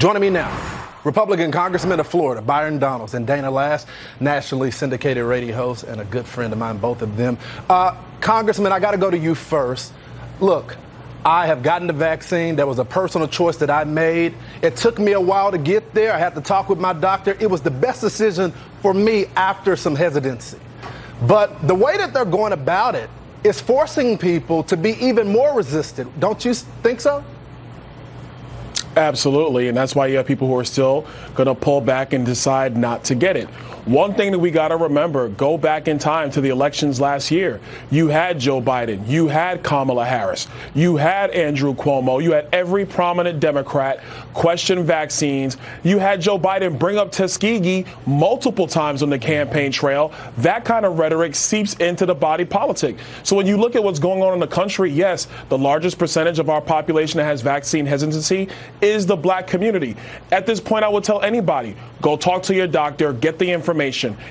Joining me now, Republican Congressman of Florida, Byron Donalds, and Dana Lass, nationally syndicated radio host and a good friend of mine, both of them. Congressman, I got to go to you first. Look, I have gotten the vaccine. That was a personal choice that I made. It took me a while to get there. I had to talk with my doctor. It was the best decision for me after some hesitancy. But the way that they're going about it is forcing people to be even more resistant. Don't you think so? Absolutely, and that's why you have people who are still going to pull back and decide not to get it. One thing that we got to remember, go back in time to the elections last year. You had Joe Biden, you had Kamala Harris, you had Andrew Cuomo, you had every prominent Democrat question vaccines. You had Joe Biden bring up Tuskegee multiple times on the campaign trail. That kind of rhetoric seeps into the body politic. So when you look at what's going on in the country, yes, the largest percentage of our population that has vaccine hesitancy is the black community. At this point, I would tell anybody, go talk to your doctor, get the information.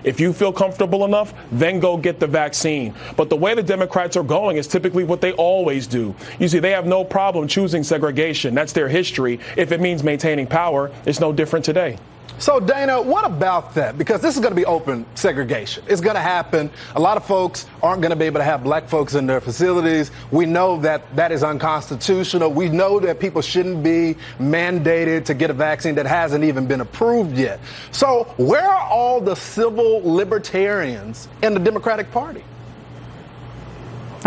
If you feel comfortable enough, then go get the vaccine. But the way the Democrats are going is typically what they always do. You see, they have no problem choosing segregation. That's their history. If it means maintaining power, it's no different today. So, Dana, what about that? Because this is going to be open segregation. It's going to happen. A lot of folks aren't going to be able to have black folks in their facilities. We know that that is unconstitutional. We know that people shouldn't be mandated to get a vaccine that hasn't even been approved yet. So where are all the civil libertarians in the Democratic Party?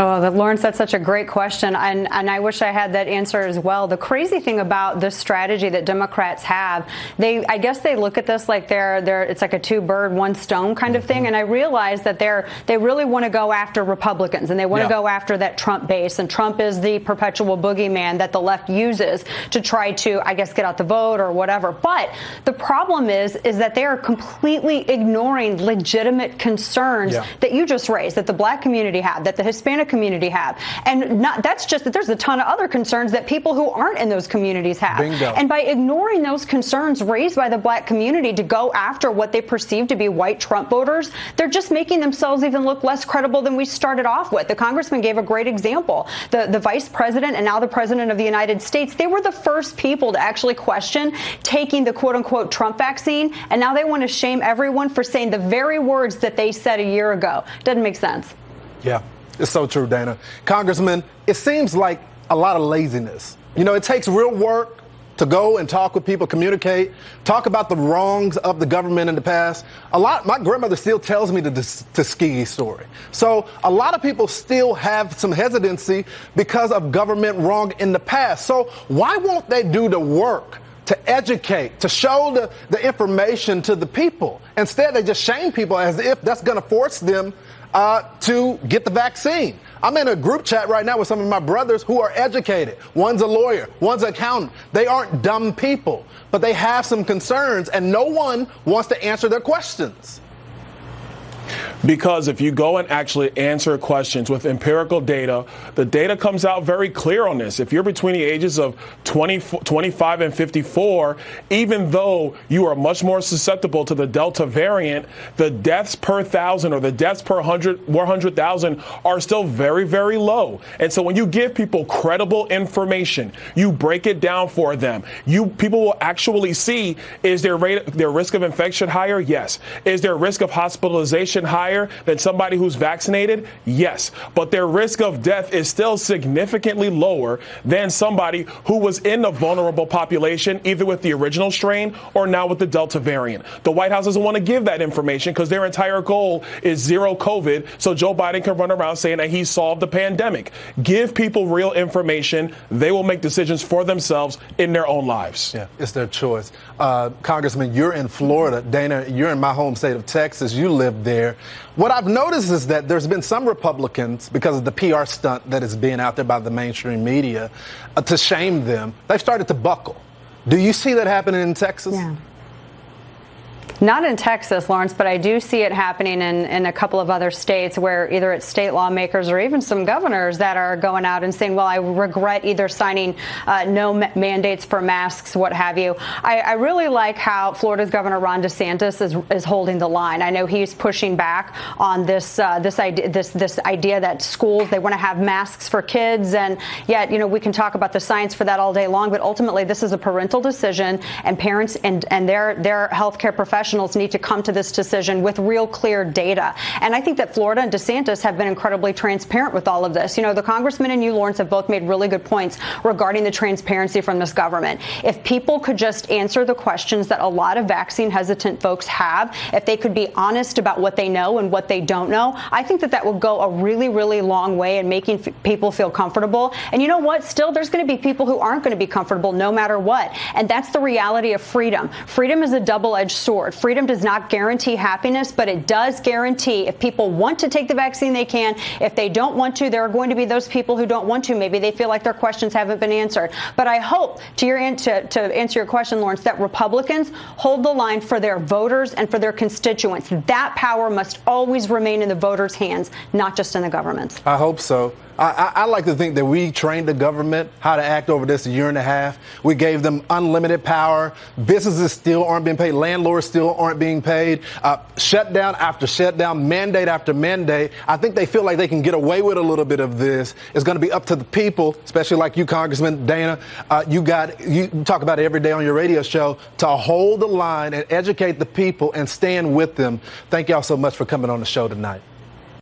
Oh, Lawrence, that's such a great question, and I wish I had that answer as well. The crazy thing about this strategy that Democrats have, I guess they look at this like it's like a two-bird, one-stone kind of thing, and I realize that they really want to go after Republicans, and they want to go after that Trump base, and Trump is the perpetual boogeyman that the left uses to try to, I guess, get out the vote or whatever. But the problem is that they are completely ignoring legitimate concerns that you just raised, that the black community have, that the Hispanic community have. And that's just that there's a ton of other concerns that people who aren't in those communities have. Bingo. And by ignoring those concerns raised by the black community to go after what they perceive to be white Trump voters, they're just making themselves even look less credible than we started off with. The congressman gave a great example. The vice president and now the president of the United States, they were the first people to actually question taking the quote unquote Trump vaccine. And now they want to shame everyone for saying the very words that they said a year ago. Doesn't make sense. Yeah. It's so true, Dana. Congressman, it seems like a lot of laziness. You know, it takes real work to go and talk with people, communicate, talk about the wrongs of the government in the past. My grandmother still tells me the Tuskegee story. So a lot of people still have some hesitancy because of government wrong in the past. So why won't they do the work to educate, to show the information to the people? Instead, they just shame people as if that's going to force them to get the vaccine. I'm in a group chat right now with some of my brothers who are educated. One's a lawyer, one's an accountant. They aren't dumb people, but they have some concerns, and no one wants to answer their questions. Because if you go and actually answer questions with empirical data, the data comes out very clear on this. If you're between the ages of 25 and 54, even though you are much more susceptible to the Delta variant, the deaths per thousand or the deaths per 100,000 are still very, very low. And so when you give people credible information, you break it down for them, people will actually see, is their risk of infection higher? Yes. Is their risk of hospitalization higher than somebody who's vaccinated? Yes. But their risk of death is still significantly lower than somebody who was in the vulnerable population, either with the original strain or now with the Delta variant. The White House doesn't want to give that information because their entire goal is zero COVID, so Joe Biden can run around saying that he solved the pandemic. Give people real information. They will make decisions for themselves in their own lives. Yeah, it's their choice. Congressman, you're in Florida. Dana, you're in my home state of Texas. You live there. What I've noticed is that there's been some Republicans, because of the PR stunt that is being out there by the mainstream media, to shame them, they've started to buckle. Do you see that happening in Texas? Yeah. Not in Texas, Lawrence, but I do see it happening in a couple of other states where either it's state lawmakers or even some governors that are going out and saying, well, I regret either signing no mandates for masks, what have you. I really like how Florida's Governor Ron DeSantis is holding the line. I know he's pushing back on this idea that schools, they want to have masks for kids. And yet, we can talk about the science for that all day long. But ultimately, this is a parental decision, and parents and their healthcare professionals need to come to this decision with real clear data. And I think that Florida and DeSantis have been incredibly transparent with all of this. The congressman and you, Lawrence, have both made really good points regarding the transparency from this government. If people could just answer the questions that a lot of vaccine hesitant folks have, if they could be honest about what they know and what they don't know, I think that would go a really, really long way in making people feel comfortable. And you know what? Still, there's going to be people who aren't going to be comfortable no matter what. And that's the reality of freedom. Freedom is a double-edged sword. Freedom does not guarantee happiness, but it does guarantee if people want to take the vaccine, they can. If they don't want to, there are going to be those people who don't want to. Maybe they feel like their questions haven't been answered. But I hope, to answer your question, Lawrence, that Republicans hold the line for their voters and for their constituents. That power must always remain in the voters' hands, not just in the government's. I hope so. I like to think that we trained the government how to act over this a year and a half. We gave them unlimited power. Businesses still aren't being paid. Landlords still aren't being paid. Shutdown after shutdown, mandate after mandate. I think they feel like they can get away with a little bit of this. It's going to be up to the people, especially like you, Congressman Dana. You talk about it every day on your radio show, to hold the line and educate the people and stand with them. Thank y'all so much for coming on the show tonight.